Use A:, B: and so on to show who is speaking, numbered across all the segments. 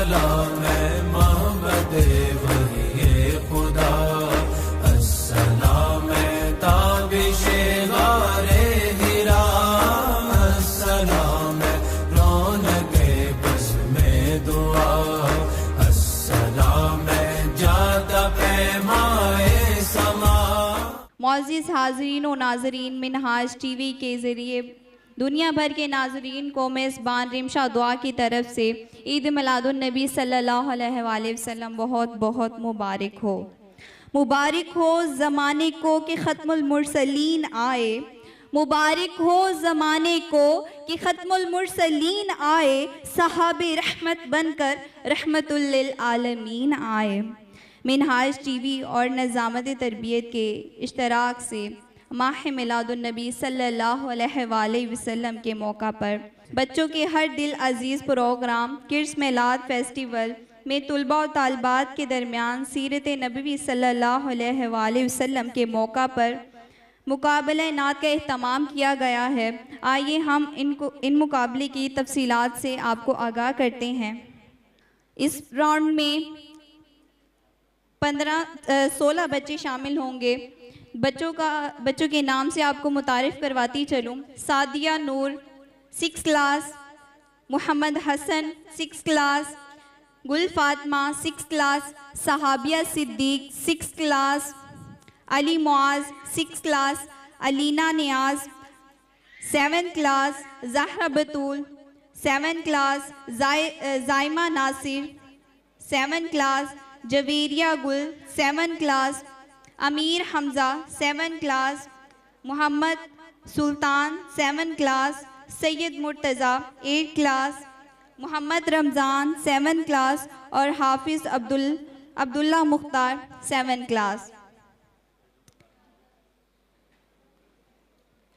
A: अस्सलाम मोहम्मद वही खुदा, अस्सलाम ताबिशे गारे हिरा, अस्सलाम रौनके बस में दुआ, अस्सलाम जाता पैमाए समा।
B: मुअज़्ज़िज़ हाज़रीन व नाज़रीन, मिनहाज टीवी के ज़रिए दुनिया भर के नाज़रीन को मेज़बान रिमशा दुआ की तरफ से ईद मिलादुन नबी सल्लल्लाहु अलैहि वसल्लम बहुत बहुत मुबारक हो। मुबारक हो ज़माने को कि ख़त्मुल मुरसलीन आए, मुबारक हो ज़माने को कि ख़त्मुल मुरसलीन आए, सहाबे रहमत बनकर रहमतुल लिल आलमीन आए। मिनहाज टीवी और निज़ामत तरबियत के इश्तराक से माह मिलादुन नबी सल्लल्लाहु अलैहि वसल्लम के मौका पर बच्चों के हर दिल अजीज़ प्रोग्राम किड्स मिलाद फेस्टिवल में तुलबा और तालबात के दरमियान सीरत नबवी सल्लल्लाहु अलैहि वसल्लम के मौका पर मुकाबला नात का एहतमाम किया गया है। आइए हम इन मुकाबले की तफसीलात से आपको आगाह करते हैं। इस राउंड में 16 बच्चे शामिल होंगे। बच्चों के नाम से आपको मुतारिफ़ करवाती चलूँ। Sadia Noor 6 class, Mohammad Hasan 6 class, Gul Fatima 6 class, Sahabia Siddiq 6 class, Ali Muaz 6 class, Alina Niaz 7 class, Zahra Batool 7 class, Zaima Nasir 7 class, Javeria Gul 7 class, Amir Hamza 7 class, Mohammad Sultan 7 class, Syed Murtaza 8 class, Mohammad Ramzan 7 class और हाफिज़ अब्दुल्ला मुख्तार 7 क्लास।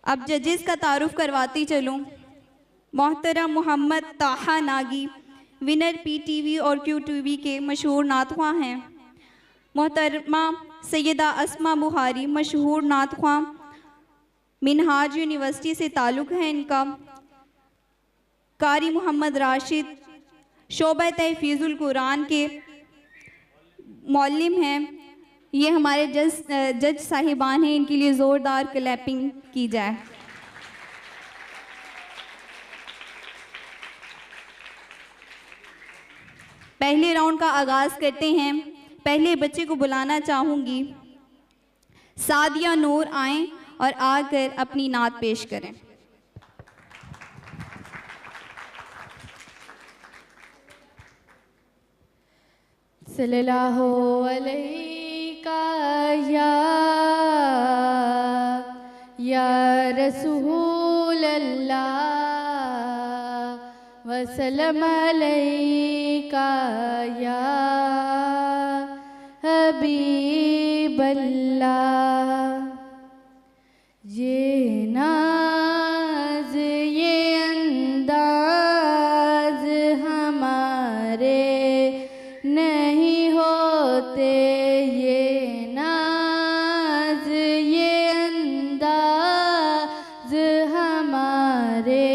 B: अब जजेस का तारुफ करवाती चलूँ। मोहतरम मोहम्मद ताहा नागी विनर पीटीवी और क्यूटीवी के मशहूर नातख़्वां हैं। मोहतरमा सैयदा अस्मा बुहारी मशहूर नातख़्वां, मिनहाज यूनिवर्सिटी से ताल्लुक़ है इनका। कारी मोहम्मद राशिद शोबा तहफ़ीज़ुल कुरान के मौल्लिम हैं। ये हमारे जज साहिबान हैं, इनके लिए ज़ोरदार क्लैपिंग की जाए। पहले राउंड का आगाज़ करते हैं। पहले बच्चे को बुलाना चाहूँगी। सादिया नूर आएँ और आकर अपनी नात पेश करें।
C: सल्लल्लाहु अलैका या रसूल अल्लाह वसल्लम अलैका या हबीब अल्लाह। ये नाज ये अंदाज हमारे नहीं होते, ये नाज ये अंदाज हमारे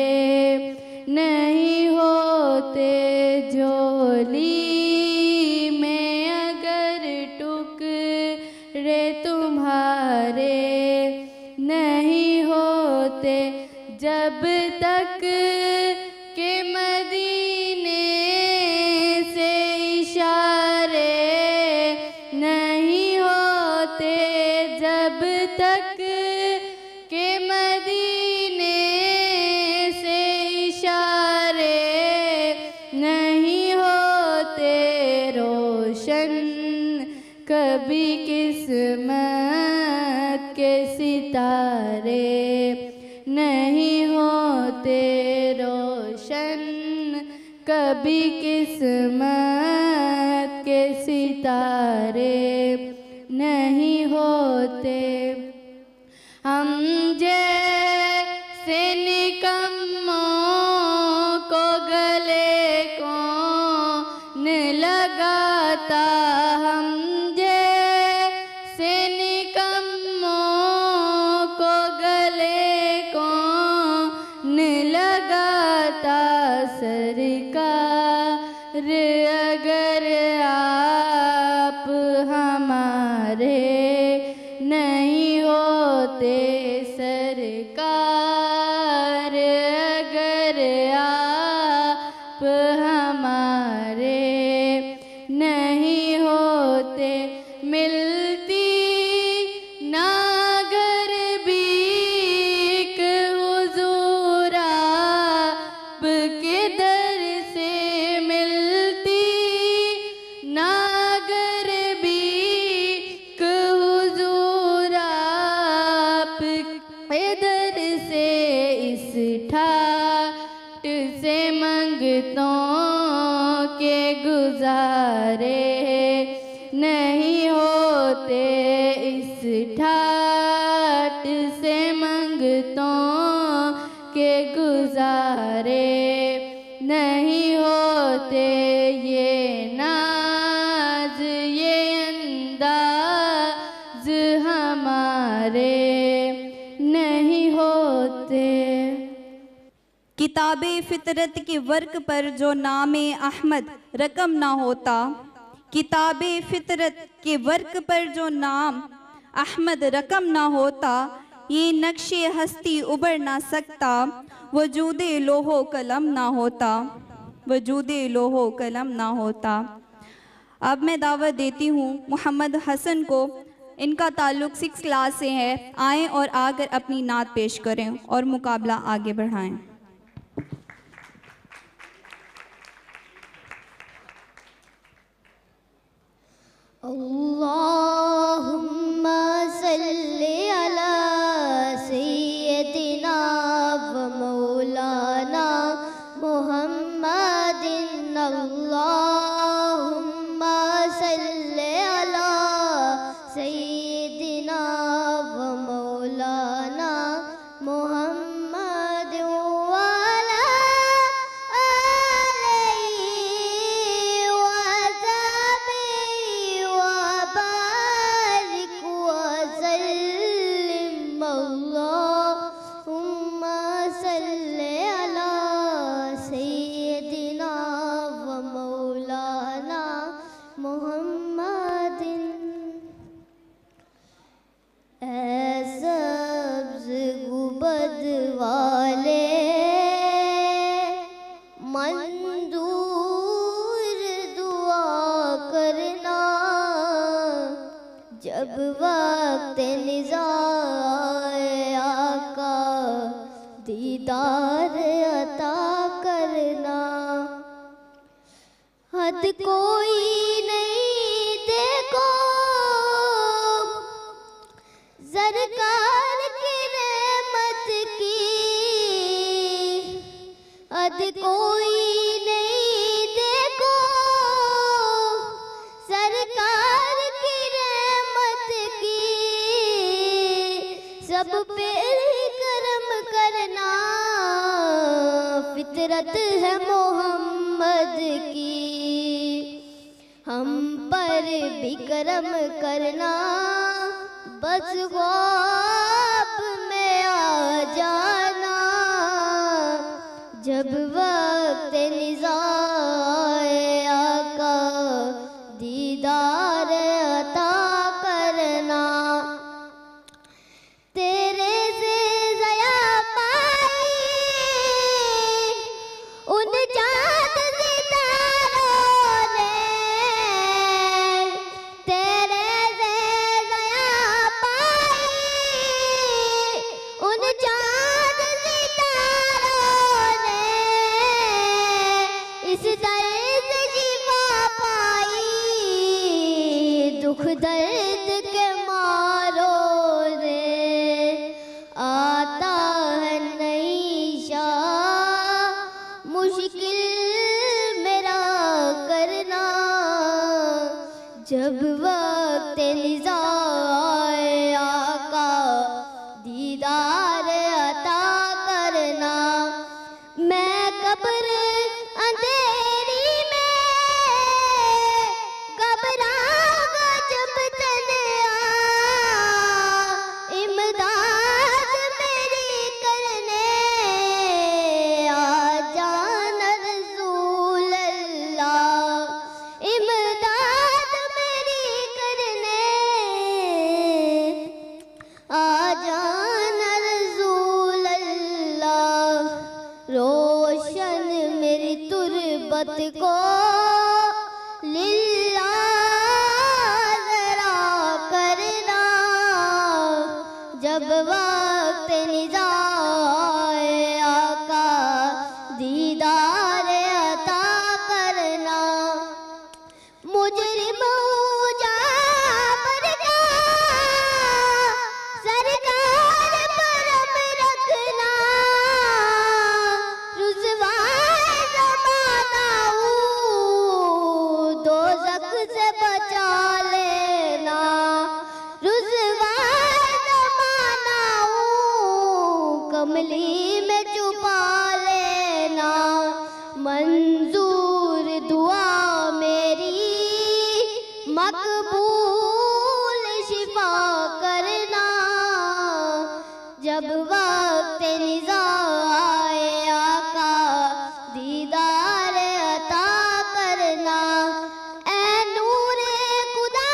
C: नहीं होते। झोली में अगर टुकड़े तुम्हारे नहीं होते, जब तक के मदीने से इशारे नहीं होते, जब तक के मदीने से इशारे नहीं होते। रोशन कभी किस्मत के सितारे नहीं होते, रोशन कभी किस्मत के सितारे नहीं होते। हम जैसे निकम्मों को गले कौन लगाता, हम जैसे निकम्मों को गले कौन लगाता। सरकार सरकार अगर आप हमारे नहीं होते मिलती ना घर भीख हुजूर आपके दर से मिलती ना घर भीख हुजूर आपके दर से इस ठाट से मंगतों के गुजारे नहीं होते इस ठाट से मंगतों के गुजारे नहीं होते ये नाज ये अंदाज हमारे नहीं होते।
B: किताबे फितरत के वर्क पर जो नाम अहमद रकम ना होता, किताबे फितरत के वर्क पर जो नाम अहमद रकम ना होता, ये नक्शे हस्ती उबर ना सकता, वजूदे लोहो कलम ना होता, वजूदे लोहो कलम ना होता। अब मैं दावत देती हूँ मोहम्मद हसन को, इनका ताल्लुक़ 6 क्लास से है, आएँ और आकर अपनी नात पेश करें और मुकाबला आगे बढ़ाएं।
D: अल्लाहुम्मा सल्ली अला सय्यदिना व मौलाना मुहम्मदिन। अल्लाहुम्मा सल्ली अला सय्यदिना व मौलाना मुहम्मदिन व अला आलिहि व सहबिहि व बारिक व सल्लिम। अल्लाहुम्मा सल्ली अला सय्यदिना व मौलाना मुहम्मदिन। सब्ज़ गुबद वाले मंजूर दुआ करना, जब वक्त निज़ा आए आका दीदार अता करना। हद कोई नहीं देखो सरकार की रहमत की, हद कोई नहीं देखो सरकार की रहमत की, सब पे करम करना फितरत है मोहम्मद की। हम पर भी करम करना, बस ख्वाब में आ जाना, जब वक्त निज़ा आए आका दीदार अता करना। तेरे से ज़या पाई उन चाँद सितारों ने, तेरे से ज़या पाई खिदमत को लिल्लाह ज़रा करना, जब वक्त निज़ा आए आका दीदार अता करना। मुजरिम उजाबर का सरकार परम रखना, रुज़वाए ज़माना दोज़ख से बचा लेना, रुज़वाए ज़माना कमली में छुपा लेना। मंजूर दुआ मेरी मकबूल शिफा करना, जब वक्त निज़ा आए आका दीदार अता करना। ऐ नूरे खुदा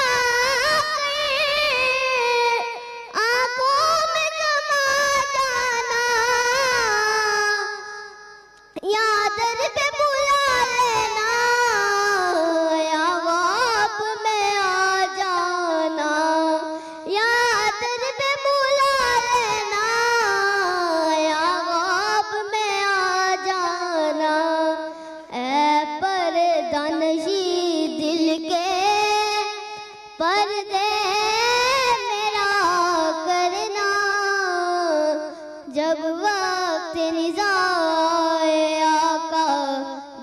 D: आंखों में समा जाना, या दर पे बुला लेना, या ख्वाब में आ जाना, या दर पे बुला लेना, या ख्वाब में आ जाना। ऐ पर्दानशी दिल के पर्दे मेरा करना, जब वक्त निज़ा आए आका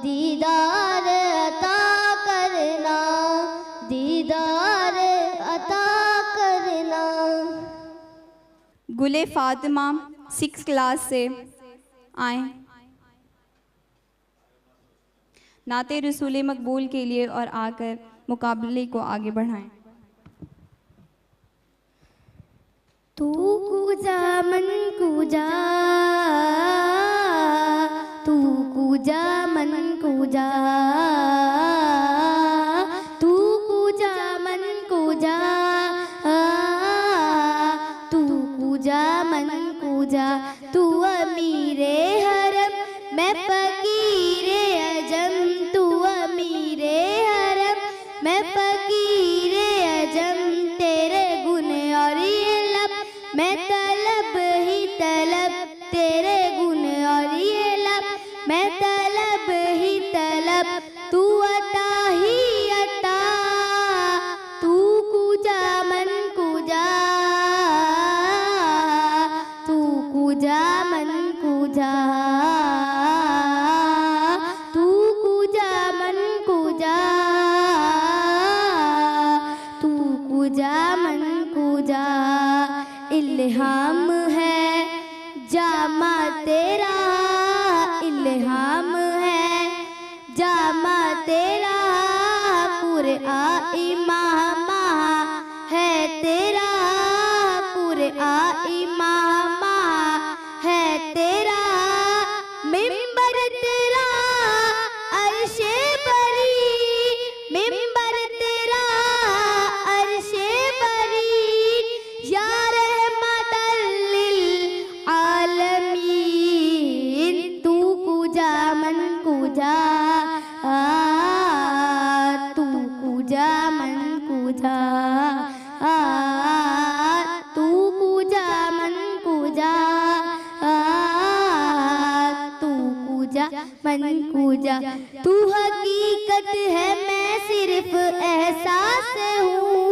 D: दीदार अता करना, दीदार अता करना।
B: गुले फातिमा 6 क्लास से आए। नाते रसूल मकबूल के लिए और आकर मुकाबले को आगे बढ़ाएं।
C: तू कूजा मन कूजा, तू कूजा मन कूजा, तू कूजा मन कूजा, तू कूजा मन कूजा। तू अमीरे हरम मैं फकीरे अजम, तू अमीरे हरम मैं फकीरे अजम। तेरे गुण और ये लब मैं तलब ही तलब, तेरे गुण और ये लब मैं तलब ही तलब। तू अता ही अता, तू कूजा मन कूजा, तू कूजा मन कूजा, तू कूजा मन कूजा, तू कूजा मन कूजा। इल्हाम है जामा तेरा, इल्हाम है जामा तेरा, कुरआ इमामा है तेरा, कुरआ इमामा है तेरा। मिंबर तेरा अर्शे बरी, मिंबर तेरा अर्शे बरी, या रहमतल लिल आलमीन। तू कूजा मन कूजा, तू कूजा मन कूजा, तू कूजा मन कूजा, तू कूजा मन कूजा। तू हकीकत है मैं सिर्फ एहसास हूँ,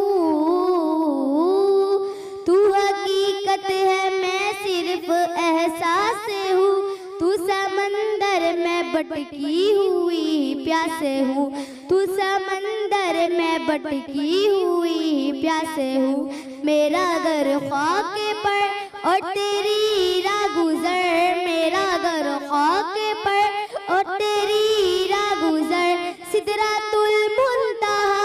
C: तू हकीकत है मैं सिर्फ एहसास हूँ। तू समंदर में भटकी हुई प्यासे हूँ, तू समंदर में भटकी हुई प्यासे हूँ। मेरा घर ख्वाके पर और तेरी राह गुजर, मेरा घर ख्वाके पर और तेरी राह गुजर। सिदरातुल मुंतहा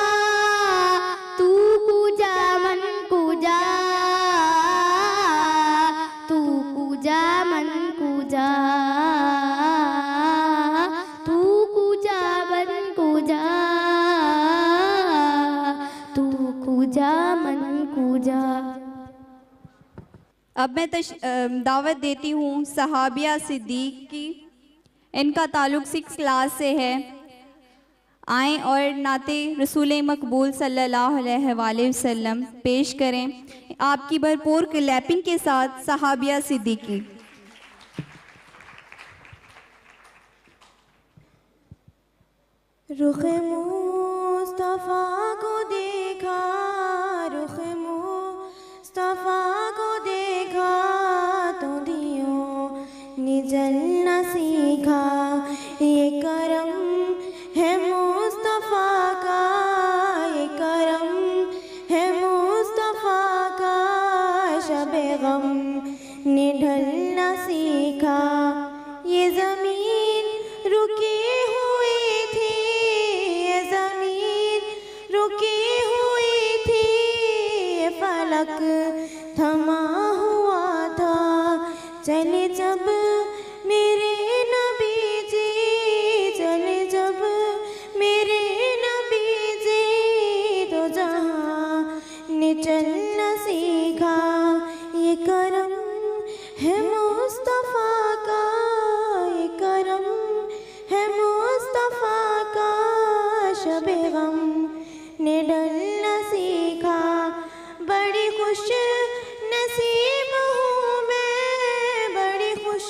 C: तू कूजा मन कूजा, तू कूजा मन कूजा, तू कूजा मन कूजा, तू कूजा मन कूजा।
B: अब मैं दावत देती हूँ सहाबिया सिद्दीक की। इनका ताल्लुक़ 6 क्लास से है। आएँ और नाते रसूल मकबूल सल्लल्लाहु अलैहि वसल्लम पेश करें आपकी भरपूर क्लैपिंग के साथ सहाबिया सिद्दीकी।
E: रुख मुस्तफ़ा को देखा, रुख मुस्तफ़ा को देखा तो दियों ने जलना सीखा। ये करम है मुस्तफ़ा का, ये करम है मुस्तफ़ा का। शबे गम ने ढलना सीखा। ये ज़मीन रुकी हुई थी, ये ज़मीन रुकी हुई थी। ये फलक थमा हुआ था। चले जब मेरे नबी जी, चले जब मेरे नबी जी तो जहाँ ने चलना सीखा। ये करम है मुस्तफ़ा का, ये करम है मुस्तफ़ा का। शबे गम ने डलना सीखा। बड़ी खुश नसीब हूँ मैं, बड़ी खुश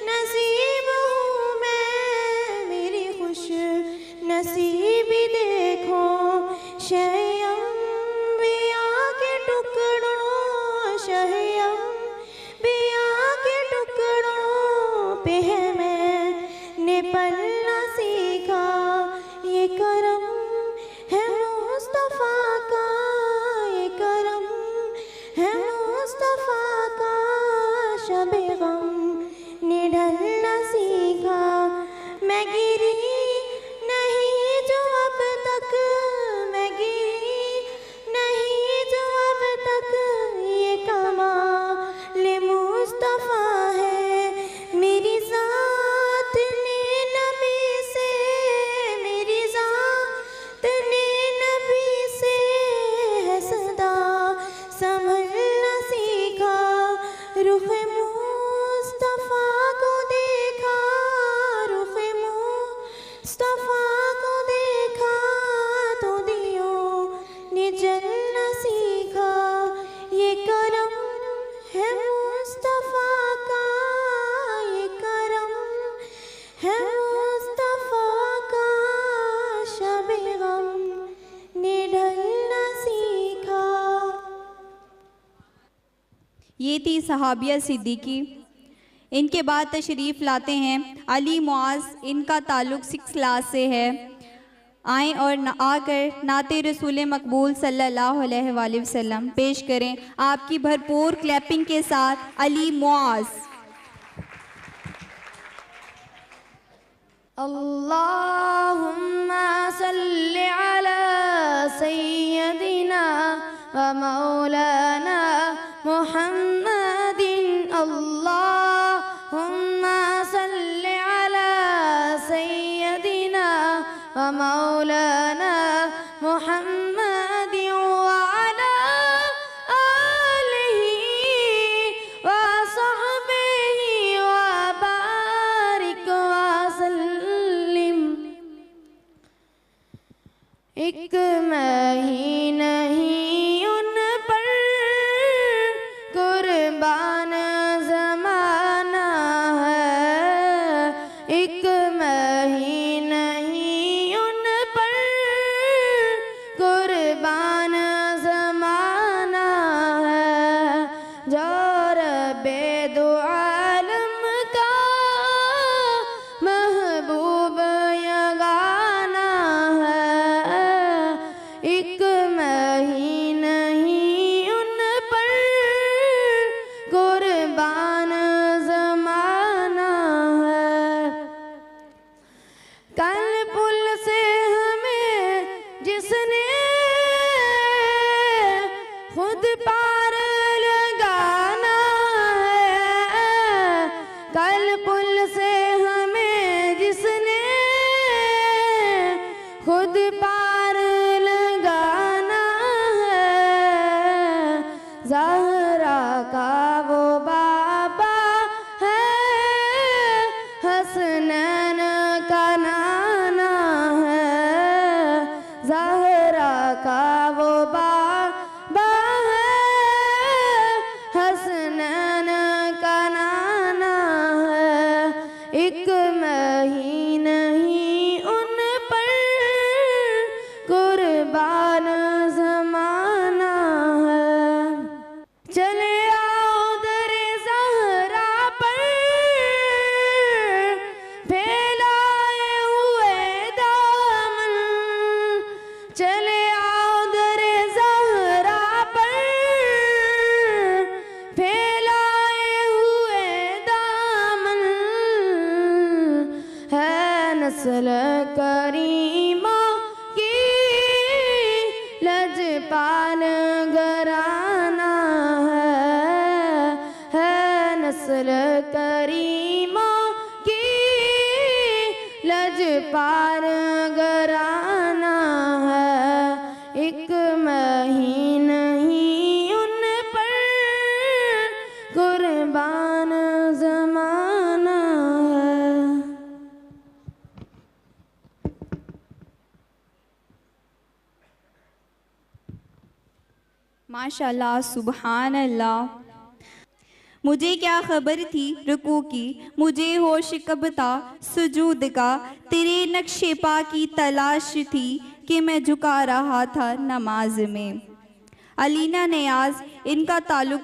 E: नसीब हूँ मैं। मेरी खुश नसीबी देखो। शयम बिया के टुकड़ों, शयम बिया के टुकड़ों पे है मैंने पलना सीखा। ये करम है मुस्तफ़ा का, ये करम है मुस्तफ़ा का। शबे गम ने ढलना सीखा। मैं गिरी नहीं जो अब तक, मैं गिरी नहीं जो अब तक। ये कमाल मुस्तफ़ा है। मेरी ज़ात ने नबी से, मेरी ज़ात ने नबी से है सदा संभलना सीखा। रुख मुस्तफ़ा को देखा, रुख मुस्तफ़ा को देखा तो दियों ने जलना सीखा। ये करम है मुस्तफ़ा का, ये करम है मुस्तफ़ा का। शबे गम ने ढलना सीखा।
B: ये थी सहाबिया सिद्दीकी। इनके बाद तशरीफ़ लाते हैं अली मुआज़, इनका ताल्लुक़ 6 क्लास से है। आएँ और आकर नाते रसूल मकबूल सल्लल्लाहु अलैहि वसल्लम पेश करें आपकी भरपूर क्लैपिंग के साथ अली मुआज़।
E: अल्लाहुम्मा सल्लि अला सय्यदिना व मौलाना मुहम्मदिन। अल्लाहुम्मा सल्लि अला सय्यदिना व मौलाना मुहम्मदिन व अला आलिही व सहबिही व बारिक व सल्लिम। एक मैं नहीं उन पर कुर्बान ज़माना है। एक मैं नहीं उन पर कुर्बान ज़माना है। जो रब्बे दो आलम का महबूब यगाना है। एक मैं नहीं उन पर कुर्बान ज़माना है। चले आओ दरे ज़हरा पर फैलाए हुए दामन। चले आओ दरे ज़हरा पर फैलाए हुए दामन। है नस्ल करीमा की लजपाल घराना है नस्ल करीमा की लजपाल घराना है। एक मैं नहीं उन पर कुर्बान ज़माना है।
B: माशाल्लाह, सुबहान अल्लाह। मुझे क्या खबर थी रुकू की, मुझे होश कब था सुजूद का। तेरे नक्शे पा की तलाश थी कि मैं झुका रहा था नमाज में। अलीना नियाज़, इनका ताल्लुक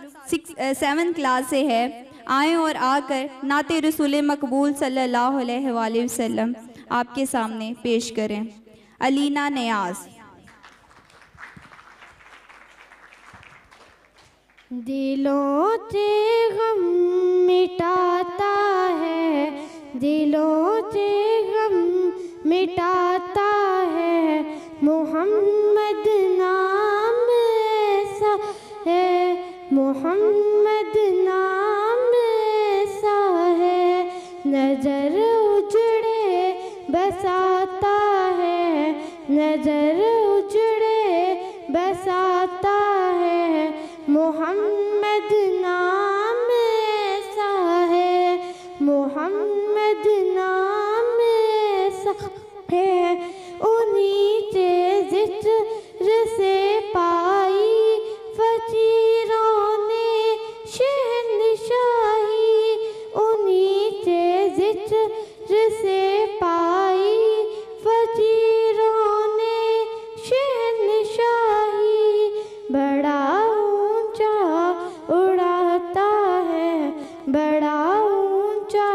B: 7th क्लास से है। आएँ और आकर नाते रसूल मकबूल सल्लल्लाहु अलैहि वसल्लम आपके सामने पेश करें। अलीना नियाज़।
C: दिलों से गम मिटाता है, दिलों से गम मिटाता है। मोहम्मद नाम ऐसा है, मोहम्मद नाम ऐसा है। नजर उजड़े बसाता है, नजर उजड़े बसाता है। मोहम्मद नाम ऐसा है, मोहम्मद नाम ऐसा है। उन्हीं से ज़िक्र से पाई फकीरों ने शहंशाही। उन्हीं से ज़िक्र से पाई फकीरों ने शहंशाही। बड़ा उड़ाता है, बड़ा ऊंचा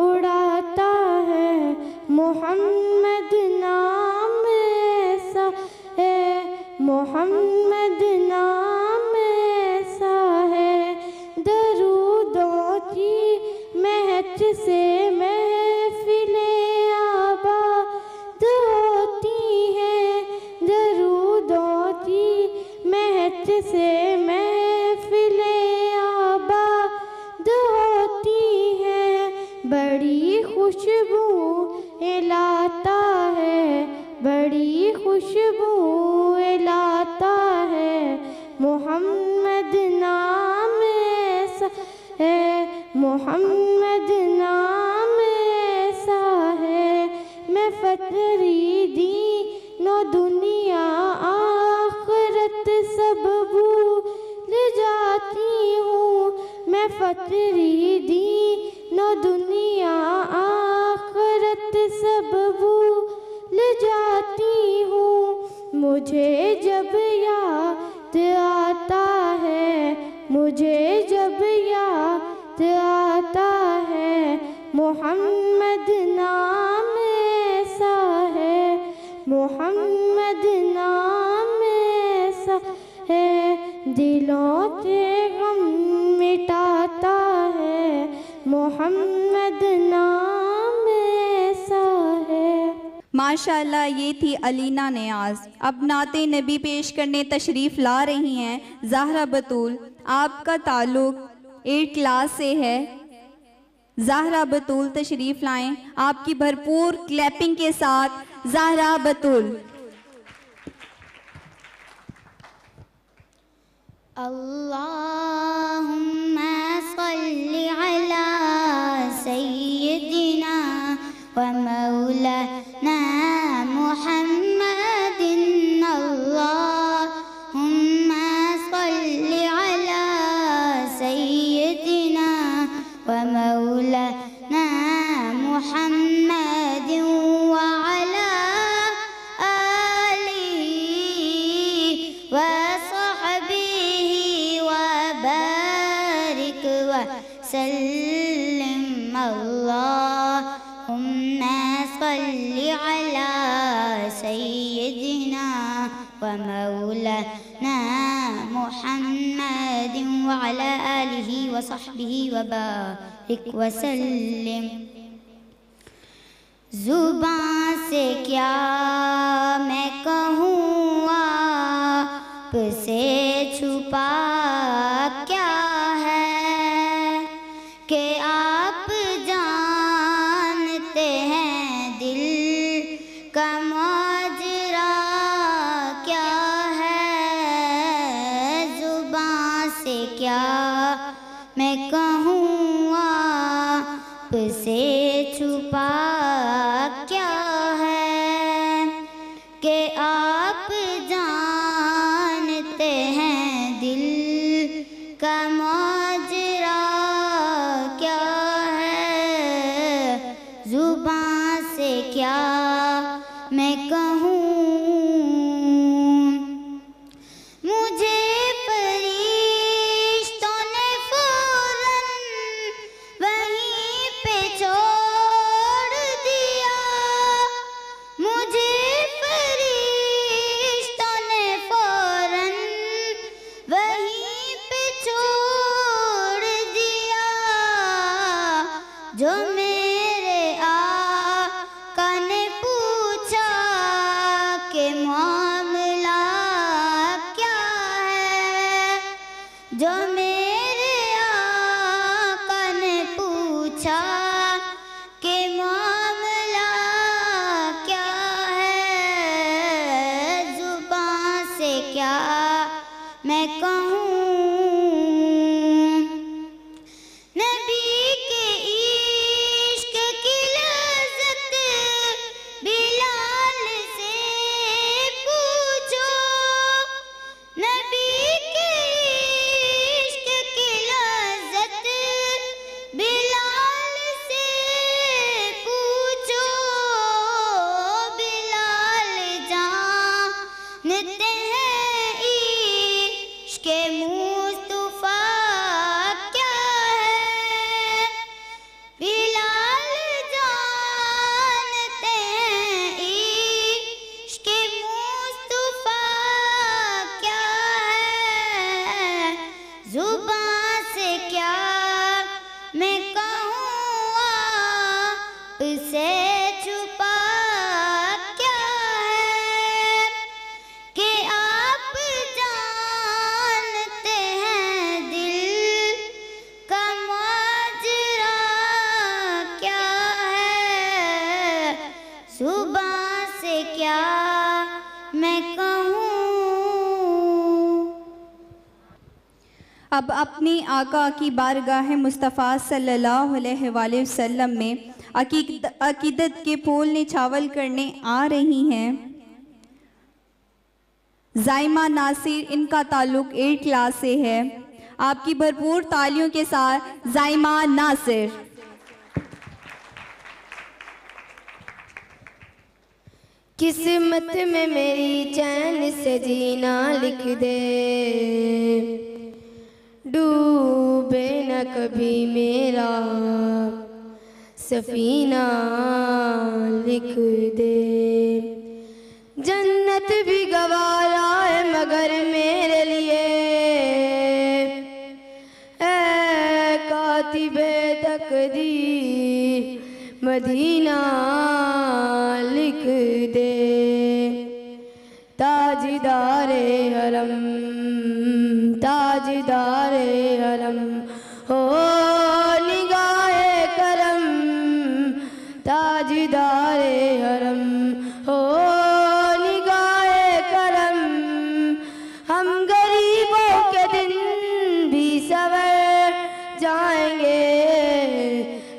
C: उड़ाता है। मोहम्मद नाम ऐसा है, मोहम्मद नाम ऐसा है। दरूदों की महक से महफिलें आबाद होती हैं, दरूदों की महक से महफिलें आबाद होती हैं। बड़ी खुशबू लाता है, बड़ी खुशबू लाता है। मोहम्मद नाम ऐसा है, मोहम्मद नाम ऐसा है। मैं फरीदी नो दुनिया आखिरत सब भूल जाती हूँ। मैं फरीदी नो दुनिया आखिरत सब भूल जाती हूँ। मुझे जब याद आता है, मुझे जब याद आता है। मोहम्मद नाम ऐसा है, मोहम्मद नाम ऐसा है। दिलों से गम मिटाता है, मोहम्मद नाम ऐसा है।
B: माशाल्लाह, ये थी अलीना नियाज़। अब नाते नबी पेश करने तशरीफ़ ला रही हैं ज़हरा बतूल। आपका ताल्लुक 8th क्लास से है। ज़हरा बतूल तशरीफ़ लाएं आपकी भरपूर क्लैपिंग के साथ। ज़हरा बतूल।
D: अल्लाहुम्मा सल्लि अला सय्यिदिना व मौलाना मुहम्मदिन। अल्लाहुम्मा सल्लि अला सय्यिदिना व मौलाना मुहम्मद व अला आलिहि व सहबिहि व बारिक व सल्लिम अल्लाहुम्मा सल्लि अला सय्यिदिना व मौलाना मुहम्मद व अला आलिहि व सहबिहि व बारिक व सल्लिम। ज़ुबान से क्या मैं कहूँ आपसे छुपा क्या है कि आप जानते हैं दिल का माजरा क्या है। ज़ुबान से क्या मैं कहूँ आपसे छुपा क्या है कि आप जानते हैं दिल का माजरा क्या है। ज़ुबान से क्या मैं कहूँ मुझे फरिश्तों ने फौरन वहीं पे छोड़ दिया। मुझे फरिश्तों ने फौरन वहीं पे छोड़ दिया। जो मेरे आका ने पूछा कि मामला क्या है। जो मेरे आका ने पूछा कि मामला क्या है। ज़ुबान से क्या मैं कहूँ नबी के इश्क की लज़्ज़त बिलाल से पूछो। नबी के इश्क की लज़्ज़त बिलाल से पूछो। बिलाल जानते हैं इश्क मुस्तफा क्या है। बिलाल जानते हैं इश्क मुस्तफा क्या है। ज़ुबान से क्या मैं कहूँ आपसे छुपा क्या है कि आप जानते हैं दिल का माजरा क्या है। ज़ुबान से क्या मैं कहूँ।
B: अब अपनी आका की बारगाह मुस्तफ़ा सल्लल्लाहु अलैहि वसल्लम में अकीदत के फूल निछावर करने आ रही हैं ज़ाइमा नासिर। इनका ताल्लुक़ 8 क्लास से है। आपकी भरपूर तालियों के साथ ज़ाइमा नासिर।
E: किस्मत में मेरी चैन से जीना लिख दे। डूबे न कभी मेरा सफीना लिख दे। जन्नत भी गवारा है मगर मेरे लिए ऐ कातिबे तकदीर मदीना लिख दे। ताजदारे हरम ताजदारे हरम हो निगाहे करम। ताजदारे हरम हो निगाहे करम। हम गरीबों के दिन भी सवर जाएंगे।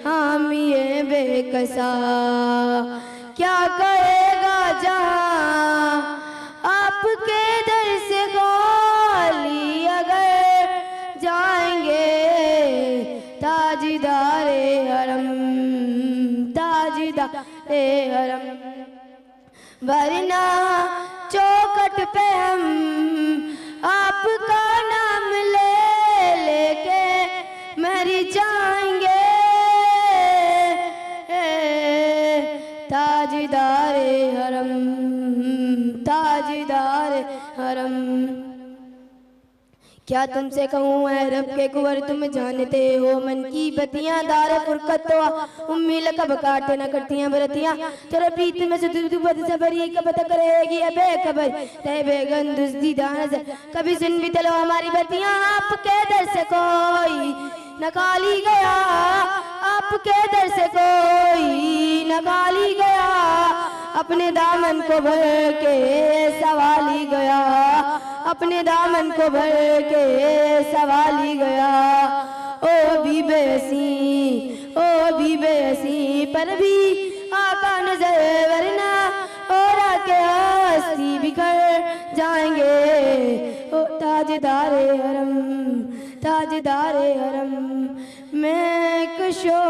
E: हम ये बेकसा क्या कहेगा जहाँ आपके दर से खाली अगर जाएंगे। ताजदारे हरम ताजदारे हरम। वरना चौखट पे हम आपका नाम ले लेके मर जाएंगे। ताजदारे हरम, ताजदारे हरम। क्या तुमसे कहूँ है रब के कुंवर तुम जानते हो, मन की बत्तियां दार फुरकत तो उम्मी लकब काटे न करतियां बरतियां। तेरे प्रीत में से दुबद सबरी कबत करेगी अबे खबर तय बेगन दुस्दी दान से। कभी सुन भी चलो हमारी बत्तियां, आपके दर से कोई नकाली गया, आपके दर से कोई नकाली गया। अपने दामन को भर के सवाली गया, अपने दामन को भर के सवाली गया। ओ भी बेसी, ओ भी बेसी पर भी आका नजर, वरना और आके हस्ती बिखर जाएंगे। ओ ताजदारे हरम, ताजदारे हरम। मैं कशो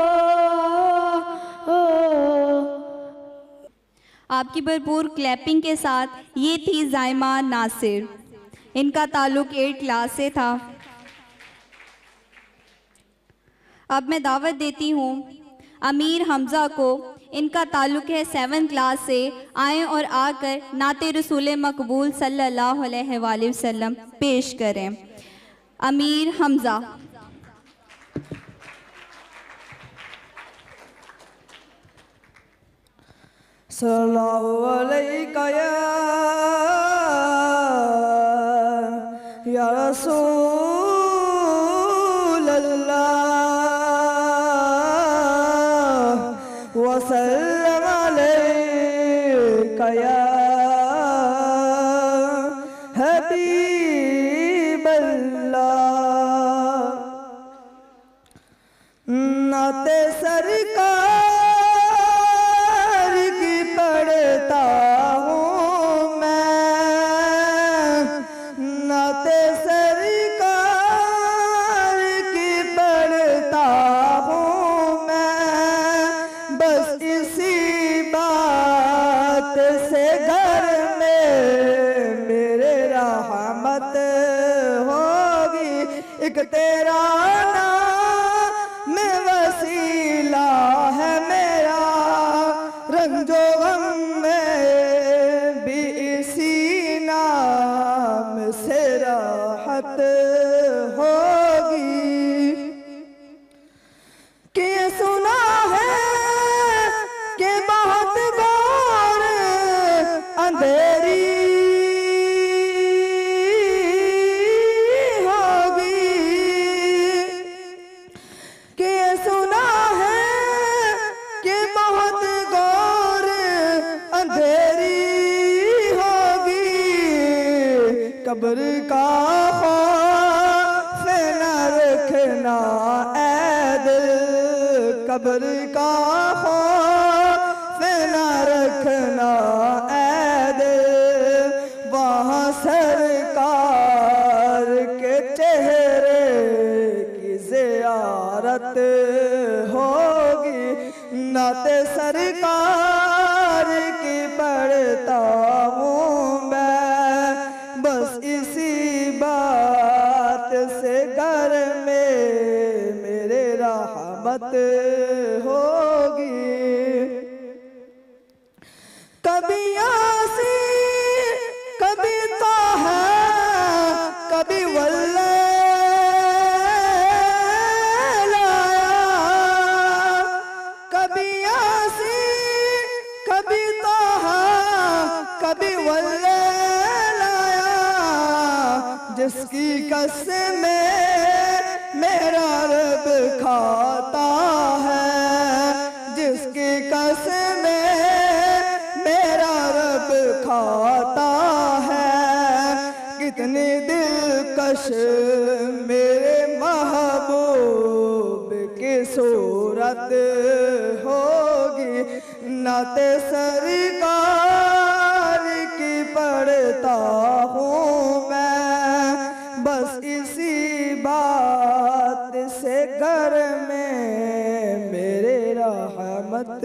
B: आपकी भरपूर क्लैपिंग के साथ ये थी जायमा नासिर। इनका ताल्लुक 8 क्लास से था। अब मैं दावत देती हूँ अमीर हमज़ा को, इनका ताल्लुक है 7 क्लास से। आएँ और आकर नाते रसूल मकबूल सल्लल्लाहु अलैहि वसल्लम पेश करें। अमीर हमज़ा।
F: सल्लल्लाहु अलैका या रसूल अल्लाह वसल्लम अलैका या हबीब अल्लाह। नाते सरकार एक तेरा नाम वसीला है मेरा, रंजो गम में भी इसी नाम से राहत होगी। कि सुना है कि बहुत बार अंधेरी कब्र का खौफ न रखना ऐ दिल, कब्र का खौफ न रखना ऐ दिल। वहाँ सरकार के चेहरे की ज़ियारत होगी। नाते सरकार की पढ़ता हूँ मैं, बस इसी बात से घर में मेरे रहमत होगी। कभी आसी कभी तो है कभी वल्ले लाया, कभी आसी कभी तो है कभी वल्ले जिसकी कसमें मेरा रब खाता है, जिसकी कसमें मेरा रब खाता है। कितनी दिलकश मेरे महबूब की सूरत होगी। नाते सरकार की पढ़ता हूँ मैं, बस इसी बात से घर में मेरे रहमत